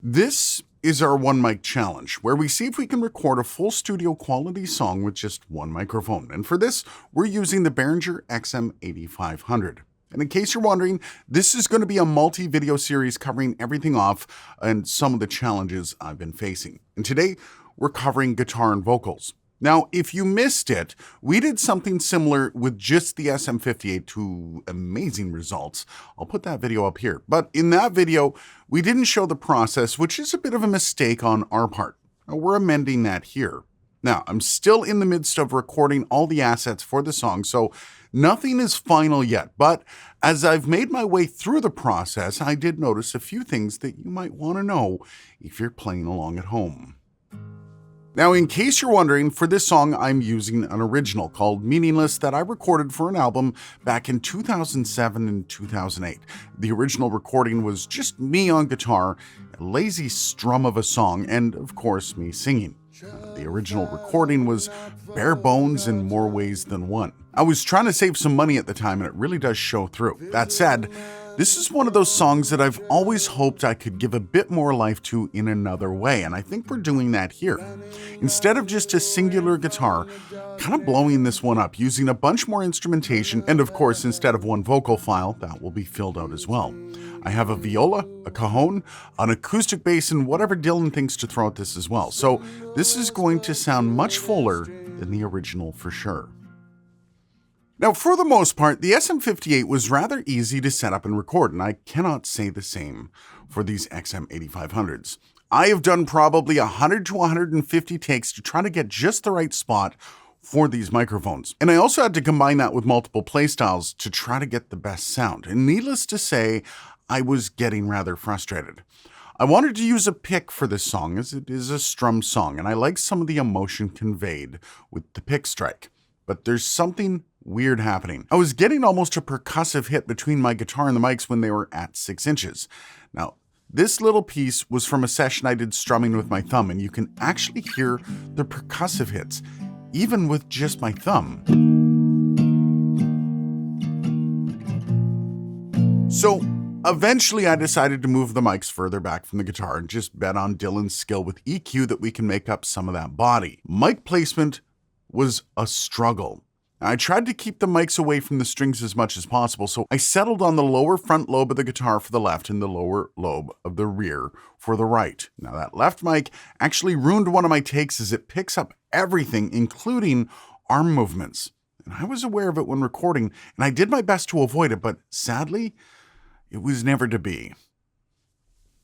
This is our one mic challenge, where we see if we can record a full studio quality song with just one microphone. And for this, we're using the Behringer XM8500. And in case you're wondering, this is going to be a multi-video series covering everything off and some of the challenges I've been facing. And today, we're covering guitar and vocals. Now, if you missed it, we did something similar with just the SM58 to amazing results. I'll put that video up here. But in that video, we didn't show the process, which is a bit of a mistake on our part. We're amending that here. Now, I'm still in the midst of recording all the assets for the song, so nothing is final yet. But as I've made my way through the process, I did notice a few things that you might want to know if you're playing along at home. Now, in case you're wondering, for this song, I'm using an original called Meaningless that I recorded for an album back in 2007 and 2008. The original recording was just me on guitar, a lazy strum of a song, and of course, me singing. The original recording was bare bones in more ways than one. I was trying to save some money at the time, and it really does show through. That said, this is one of those songs that I've always hoped I could give a bit more life to in another way, and I think we're doing that here. Instead of just a singular guitar, kind of blowing this one up, using a bunch more instrumentation, and of course, instead of one vocal file, that will be filled out as well. I have a viola, a cajon, an acoustic bass, and whatever Dylan thinks to throw at this as well. So this is going to sound much fuller than the original for sure. Now, for the most part, the SM58 was rather easy to set up and record, and I cannot say the same for these XM8500s. I have done probably 100 to 150 takes to try to get just the right spot for these microphones. And I also had to combine that with multiple playstyles to try to get the best sound. And needless to say, I was getting rather frustrated. I wanted to use a pick for this song as it is a strum song, and I like some of the emotion conveyed with the pick strike. But there's something weird happening. I was getting almost a percussive hit between my guitar and the mics when they were at 6 inches. Now, this little piece was from a session I did strumming with my thumb, and you can actually hear the percussive hits, even with just my thumb. So eventually I decided to move the mics further back from the guitar and just bet on Dylan's skill with EQ that we can make up some of that body. Mic placement was a struggle. I tried to keep the mics away from the strings as much as possible, so I settled on the lower front lobe of the guitar for the left and the lower lobe of the rear for the right. Now, that left mic actually ruined one of my takes as it picks up everything, including arm movements. And I was aware of it when recording, and I did my best to avoid it, but sadly, it was never to be.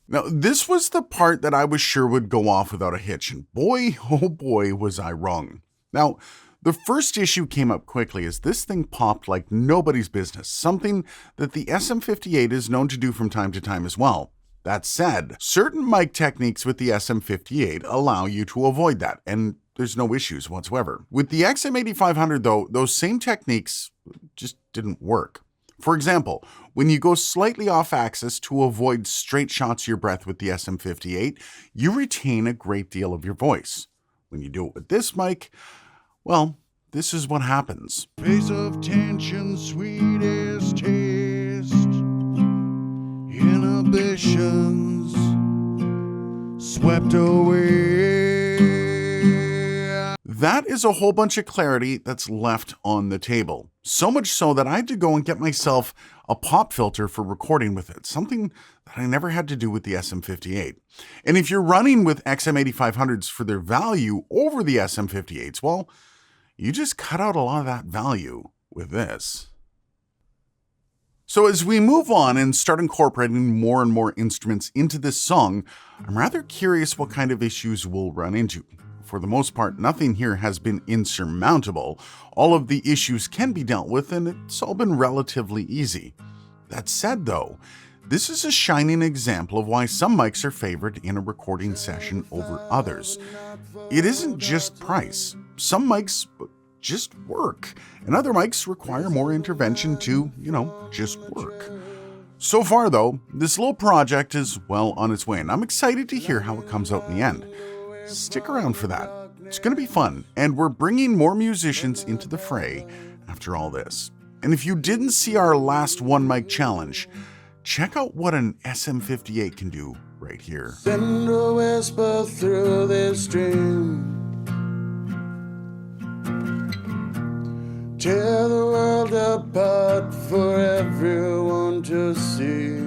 Now, this was the part that I was sure would go off without a hitch, and boy, oh boy, was I wrong. Now, the first issue came up quickly as this thing popped like nobody's business, something that the SM58 is known to do from time to time as well. That said, certain mic techniques with the SM58 allow you to avoid that, and there's no issues whatsoever. With the XM8500 though, those same techniques just didn't work. For example, when you go slightly off axis to avoid straight shots of your breath with the SM58, you retain a great deal of your voice. When you do it with this mic, well, this is what happens. Face of tension, sweetest taste, inhibitions swept away. That is a whole bunch of clarity that's left on the table. So much so that I had to go and get myself a pop filter for recording with it, something that I never had to do with the SM58. And if you're running with XM8500s for their value over the SM58s, well, you just cut out a lot of that value with this. So as we move on and start incorporating more and more instruments into this song, I'm rather curious what kind of issues we'll run into. For the most part, nothing here has been insurmountable. All of the issues can be dealt with, and it's all been relatively easy. That said, though, this is a shining example of why some mics are favored in a recording session over others. It isn't just price. Some mics just work, and other mics require more intervention to, just work. So far, though, this little project is well on its way, and I'm excited to hear how it comes out in the end. Stick around for that. It's going to be fun, and we're bringing more musicians into the fray after all this. And if you didn't see our last one mic challenge, check out what an SM58 can do right here. Send a whisper through this dream. Tear the world apart for everyone to see.